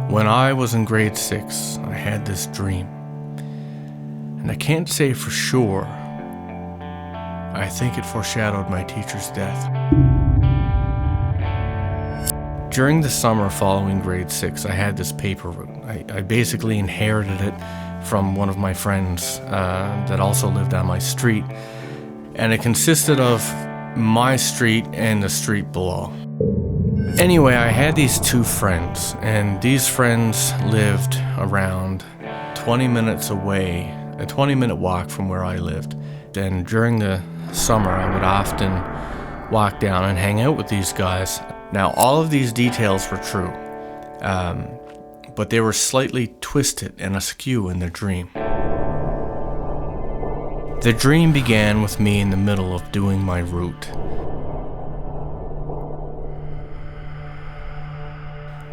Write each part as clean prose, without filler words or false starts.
When I was in grade 6, I had this dream. And I can't say for sure. I think it foreshadowed my teacher's death. During the summer following grade 6, I had this paper route. I basically inherited it from one of my friends that also lived on my street. And it consisted of my street and the street below. Anyway, I had these two friends, and these friends lived around 20 minutes away, a 20-minute walk from where I lived. And during the summer, I would often walk down and hang out with these guys. Now, all of these details were true, but they were slightly twisted and askew in the dream. The dream began with me in the middle of doing my route.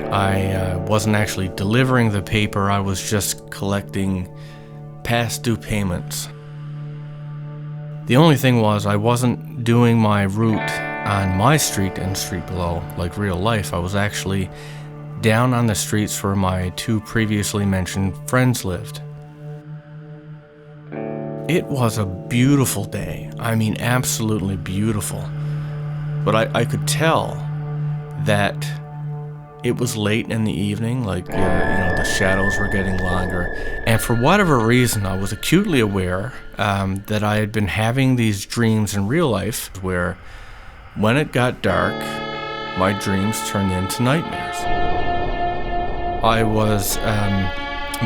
I wasn't actually delivering the paper, I was just collecting past due payments. The only thing was, I wasn't doing my route on my street and street below like real life. I was actually down on the streets where my two previously mentioned friends lived. It was a beautiful day. I mean, absolutely beautiful. But I could tell that it was late in the evening, the shadows were getting longer. And for whatever reason, I was acutely aware that I had been having these dreams in real life where when it got dark, my dreams turned into nightmares. I was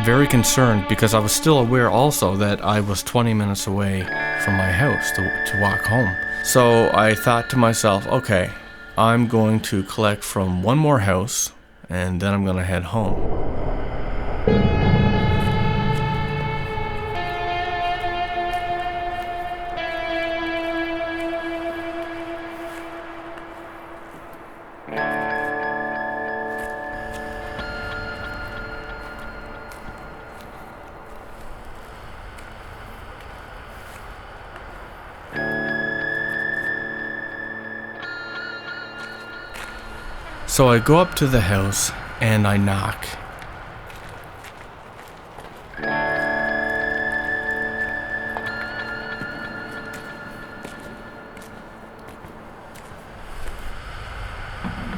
very concerned because I was still aware also that I was 20 minutes away from my house to walk home. So I thought to myself, okay, I'm going to collect from one more house and then I'm going to head home. So I go up to the house and I knock.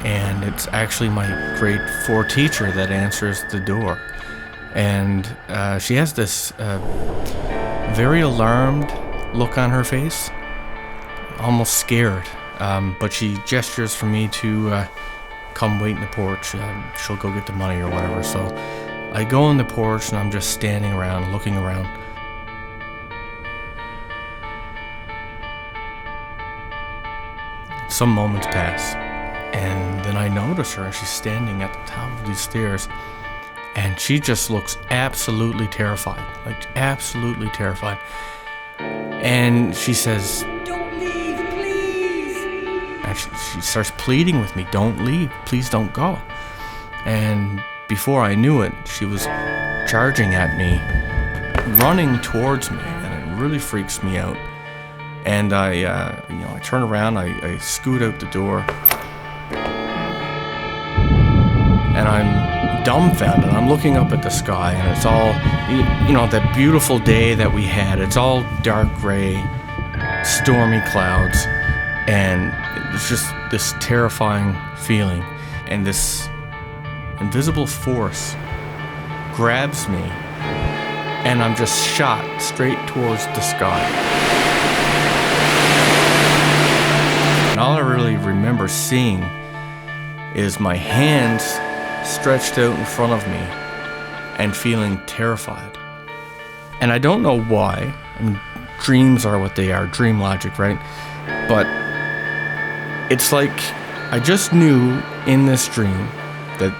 And it's actually my grade 4 teacher that answers the door. And she has this very alarmed look on her face, almost scared. But she gestures for me to come wait in the porch. She'll go get the money or whatever. So I go on the porch and I'm just standing around, looking around. Some moments pass, and then I notice her, and she's standing at the top of these stairs, and she just looks absolutely terrified, absolutely terrified. And she says, she starts pleading with me, don't leave, please don't go. And before I knew it, she was charging at me, running towards me, and it really freaks me out. And I turn around, I scoot out the door, and I'm dumbfounded. I'm looking up at the sky, and it's all, that beautiful day that we had. It's all dark gray, stormy clouds, and it's just this terrifying feeling, and this invisible force grabs me, and I'm just shot straight towards the sky. And all I really remember seeing is my hands stretched out in front of me and feeling terrified. And I don't know why. I mean, dreams are what they are, dream logic, right? But it's like I just knew in this dream that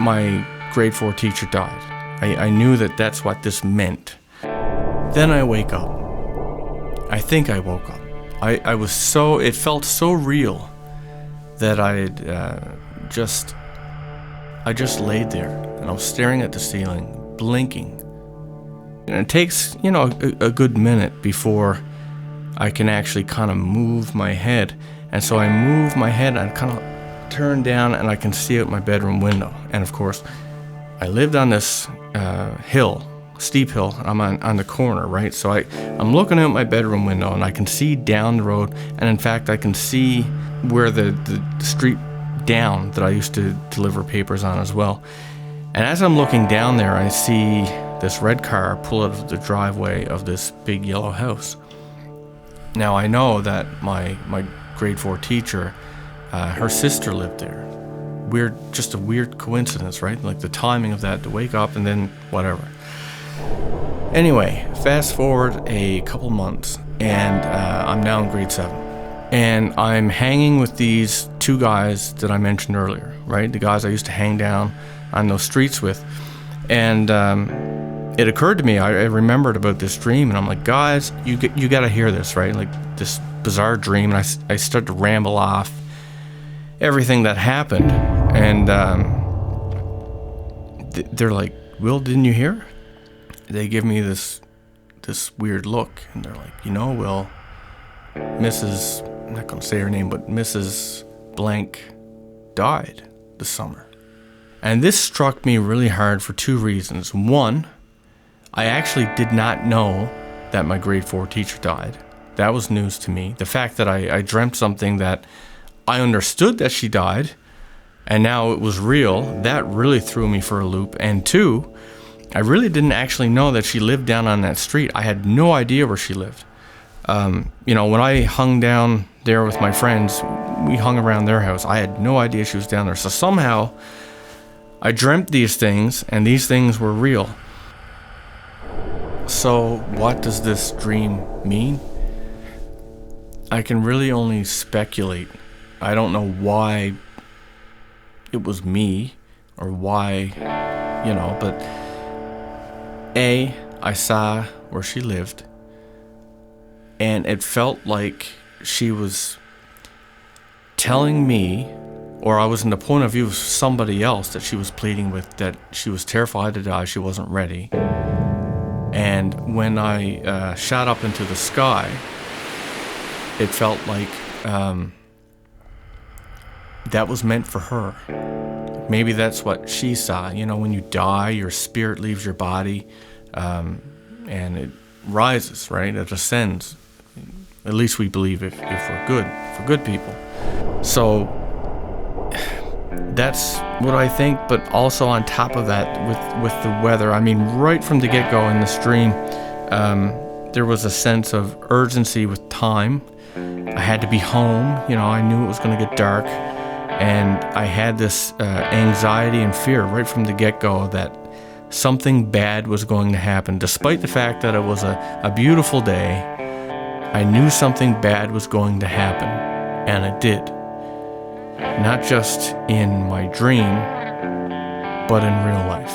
my grade 4 teacher died. I knew that that's what this meant. Then I wake up. I think I woke up. It felt so real that I just laid there and I was staring at the ceiling, blinking. And it takes, a good minute before I can actually kind of move my head. And so I move my head, and I kind of turn down, and I can see out my bedroom window. And of course, I lived on this steep hill. I'm on the corner, right? So I'm looking out my bedroom window, and I can see down the road, and in fact, I can see where the street down that I used to deliver papers on as well. And as I'm looking down there, I see this red car pull out of the driveway of this big yellow house. Now I know that my grade 4 teacher, her sister lived there. Just a weird coincidence, right? Like the timing of that, to wake up and then whatever. Anyway, fast forward a couple months, and I'm now in grade 7. And I'm hanging with these 2 guys that I mentioned earlier, right? The guys I used to hang down on those streets with. And it occurred to me, I remembered about this dream, and I'm like, guys, you got to hear this, right? Like this bizarre dream. And I started to ramble off everything that happened. And they're like, Will, didn't you hear? They give me this weird look, and they're like, Will, Mrs., I'm not going to say her name, but Mrs. Blank died this summer. And this struck me really hard for 2 reasons. One, I actually did not know that my grade 4 teacher died. That was news to me. The fact that I dreamt something that I understood that she died, and now it was real, that really threw me for a loop. And 2, I really didn't actually know that she lived down on that street. I had no idea where she lived. When I hung down there with my friends, we hung around their house. I had no idea she was down there. So somehow I dreamt these things, and these things were real. So what does this dream mean? I can really only speculate. I don't know why it was me, or why, but I saw where she lived, and it felt like she was telling me, or I was in the point of view of somebody else that she was pleading with, that she was terrified to die, she wasn't ready. And when I shot up into the sky, it felt like that was meant for her. Maybe that's what she saw. When you die, your spirit leaves your body, and it rises, right? It ascends. At least we believe if we're good people. So that's what I think. But also on top of that, with the weather, I mean, right from the get-go in this dream, there was a sense of urgency with time. I had to be home. I knew it was going to get dark. And I had this anxiety and fear right from the get-go that something bad was going to happen. Despite the fact that it was a beautiful day, I knew something bad was going to happen, and it did. Not just in my dream, but in real life.